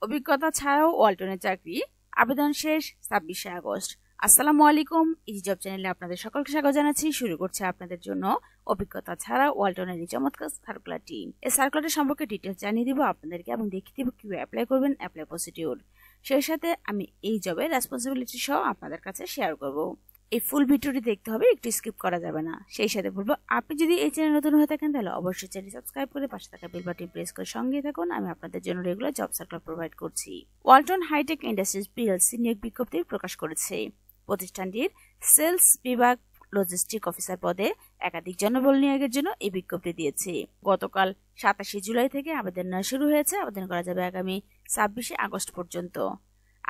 অভিজ্ঞতা ছাড়াও ওয়ালটনের চাকরি আবেদন শেষ 26শে আগস্ট। আসসালামু আলাইকুম, ইজি জব চ্যানেলে আপনাদের সকলকে স্বাগত জানাচ্ছি। শুরু করছে আপনাদের জন্য অভিজ্ঞতা ছাড়া ওয়ালটনের এই চমৎকার সার্কুলারটি। এই সার্কুলারটি সম্পর্কে ডিটেলস জানিয়ে দিব আপনাদেরকে এবং দেখিয়ে দিব কিভাবে অ্যাপ্লাই করবেন, অ্যাপ্লাই প্রসিডিউর। সেই সাথে আমি এই জবের রেসপন্সিবিলিটি সহ আপনাদের কাছে শেয়ার করব। এই ফুল ভিডিওটি দেখতে হবে, একটু স্কিপ করা যাবে না। সেই সাথে বলবো, আপনি যদি এই চ্যানেল নতুন হয়ে থাকেন তাহলে অবশ্যই চ্যানেল সাবস্ক্রাইব করে পাশে থাকা বেল বাটন প্রেস করে সঙ্গে থাকুন। আমি আপনাদের জন্য রেগুলার জব সার্কুলার প্রোভাইড করছি। ওয়ালটন হাইটেক ইন্ডাস্ট্রিজ পিএলসি নিয়োগ বিজ্ঞপ্তি প্রকাশ করেছে। প্রতিষ্ঠানটির সেলস বিভাগ লজিস্টিক অফিসার পদে একাধিক জনবল নিয়োগের জন্য এই বিজ্ঞপ্তি দিয়েছে। গতকাল 27শে জুলাই থেকে আবেদন নেওয়া শুরু হয়েছে। আবেদন করা যাবে আগামী 26শে আগস্ট পর্যন্ত।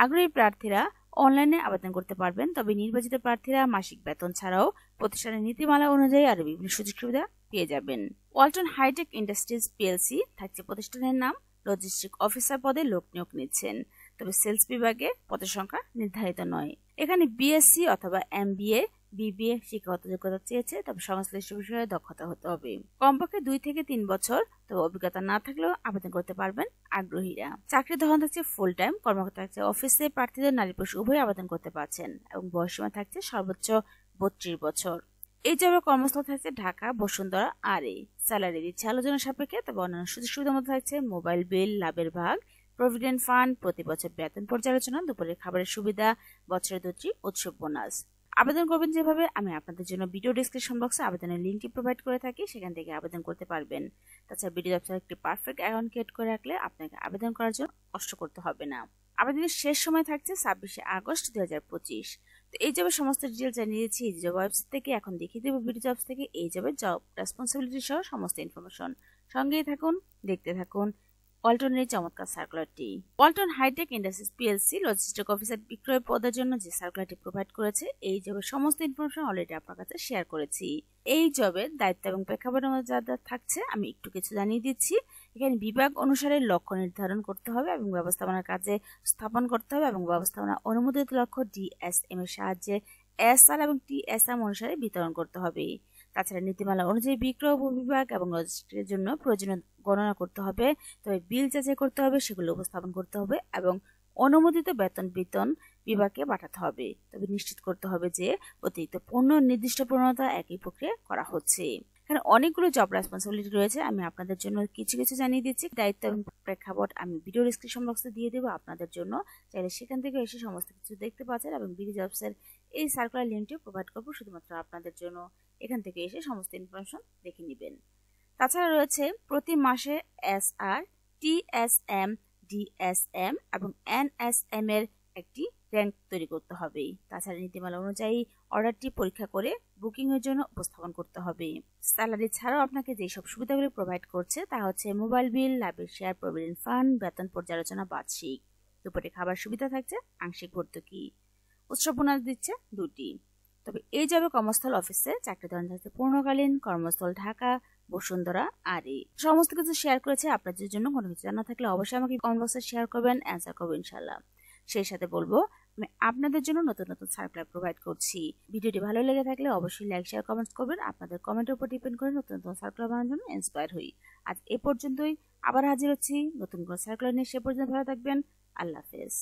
আগ্রহী প্রার্থীরা অনলাইনে আবেদন করতে পারবেন, তবে নির্বাচিত প্রার্থীরা মাসিক বেতন ছাড়াও প্রতিষ্ঠানের নীতিমালা অনুযায়ী আরো বিভিন্ন সুযোগ সুবিধা পেয়ে যাবেন। ওয়ালটন হাইটেক ইন্ডাস্ট্রিজ পিএলসি থাকছে প্রতিষ্ঠানের নাম। লজিস্টিক অফিসার পদে লোক নিয়োগ নিচ্ছেন, তবে সেলস বিভাগে পদের সংখ্যা নির্ধারিত নয়। এখানে বিএসসি অথবা এমবিএ, বিবিএ শিক্ষাগত যোগ্যতা চেয়েছে, তবে সংশ্লিষ্ট বিষয়ে দক্ষতা হতে হবে। কমপক্ষে 2 থেকে 3 বছর, তবে অভিজ্ঞতা না থাকলেও আবেদন করতে পারবেন আগ্রহীরা। চাকরির ধরন থাকছে ফুল টাইম, কর্মকর্তা থাকছে অফিসে। প্রার্থীদের নারী পুরুষ উভয় আবেদন করতে পারছেন এবং বয়সসীমা থাকছে সর্বোচ্চ 32 বছর। এই জবের কর্মস্থল থাকছে ঢাকা বসুন্ধরা আরে। স্যালারি দিচ্ছে আলোচনা সাপেক্ষে, তবে অন্যান্য সুযোগ সুবিধার মধ্যে থাকছে মোবাইল বিল, লাভের ভাগ, প্রভিডেন্ট ফান্ড, প্রতি বছর বেতন পর্যালোচনা, দুপুরের খাবারের সুবিধা, বছরের 2টি উৎসব বোনাস। আবেদন করবেন যেভাবে, আমি আপনাদের জন্য ভিডিও ডিসক্রিপশন বক্সে আবেদনের লিঙ্কটি প্রোভাইড করে থাকি, সেখান থেকে আবেদন করতে পারবেন। তাছাড়া ভিডিও ওয়েবসাইটে একটি পারফেক্ট অ্যাকাউন্ট ক্রিয়েট করে রাখলে আপনাকে আবেদন করার জন্য কষ্ট করতে হবে না। আবেদনের শেষ সময় থাকছে 26শে আগস্ট 2025। তো এই জবের সমস্ত ডিটেইলস জানিয়ে দিয়েছি এই জব ওয়েবসাইট থেকে। এখন দেখিয়ে দেবো ভিডিও জবস থেকে এই জবের জব রেসপন্সিবিলিটি সহ সমস্ত ইনফরমেশন। সঙ্গেই থাকুন, দেখতে থাকুন ওয়ালটনের চমৎকার সার্কুলারটি। Walton hitech industries PLC logistic officer বিক্রয় পদের জন্য যে সার্কুলারটি প্রোভাইড করেছে, এই জবের সমস্ত ইনফরমেশন অলরেডি আপনার কাছে শেয়ার করেছি। এই জবের দায়িত্ব এবং প্রেক্ষাপটের মধ্যে যা থাকছে আমি একটু কিছু জানিয়ে দিচ্ছি। এখানে বিভাগ অনুসারে লক্ষ্য নির্ধারণ করতে হবে এবং ব্যবস্থাপনার কাজে স্থাপন করতে হবে এবং ব্যবস্থাপনা অনুমোদিত লক্ষ্য ডিএসএম এর সাহায্যে এসআর এবং টিএসএম অনুসারে বিতরণ করতে হবে। তাছাড়া নীতিমালা অনুযায়ী বিক্রয় বিভাগ এবং লজিস্টিকের জন্য প্রয়োজনীয় গণনা করতে হবে, তবে বিল যাচাই করতে হবে, সেগুলো উপস্থাপন করতে হবে এবং অনুমোদিত বেতন বিভাগে পাঠাতে হবে। তবে নিশ্চিত করতে হবে যে অতিরিক্ত পণ্য নির্দিষ্ট প্রবণতা একই প্রক্রিয়া করা হচ্ছে। এখানে অনেকগুলো জব রেসপন্সিবিলিটি রয়েছে, আমি আপনাদের জন্য কিছু কিছু জানিয়ে দিচ্ছি। দায়িত্ব এবং প্রেক্ষাপট আমি ভিডিও ডিসক্রিপশন বক্সে দিয়ে দেবো আপনাদের জন্য, চাইলে সেখান থেকে এসে সমস্ত কিছু দেখতে পাচ্ছেন। এবং ভিডিও জবসের এই সার্কুলার লিঙ্কটিও প্রোভাইড করবো শুধুমাত্র আপনাদের জন্য, এখান থেকে এসে সমস্ত ইনফরমেশন দেখে নেবেন। তাছাড়া রয়েছে প্রতি মাসে এসআর, টিএসএম, ডিএসএম এবং এনএসএম এর একটি র্যাঙ্ক তৈরি করতে হবে। তাছাড়া নীতিমালা অনুযায়ী অর্ডারটি পরীক্ষা করে বুকিং এর জন্য উপস্থাপন করতে হবে। স্যালারি ছাড়াও আপনাকে যেসব সুবিধাগুলি প্রোভাইড করছে তা হচ্ছে মোবাইল বিল, লাভের শেয়ার, প্রভিডেন্ট ফান্ড, বেতন পর্যালোচনা বার্ষিক, দুপুরে খাবার সুবিধা থাকছে, আংশিক ভর্তুকি, উৎসব বোনাস দিচ্ছে 2টি। তবে এই যাবে কর্মস্থল অফিসে। চাকরি ধরন থাকছে পূর্ণকালীন, কর্মস্থল ঢাকা বসুন্ধরা আরে। সমস্ত কিছু শেয়ার করেছে। আপনাদের জন্য কোনো কিছু জানা থাকলে অবশ্যই আমাকে কমেন্ট বক্সে শেয়ার করবেন, অ্যান্সার করবো ইনশাল্লাহ। সেই সাথে বলবো, আমি আপনাদের জন্য নতুন নতুন সার্কুলার প্রোভাইড করছি। ভিডিওটি ভালো লেগে থাকলে অবশ্যই লাইক, শেয়ার, কমেন্টস করবেন। আপনাদের কমেন্টের উপর ডিপেন্ড করে নতুন নতুন সার্কুলার বানানোর জন্য ইন্সপায়ার হই। আজ এ পর্যন্তই, আবার হাজির হচ্ছি নতুন কোনো সার্কুলার নিয়ে। সে পর্যন্ত ভালো থাকবেন। আল্লাহ হাফেজ।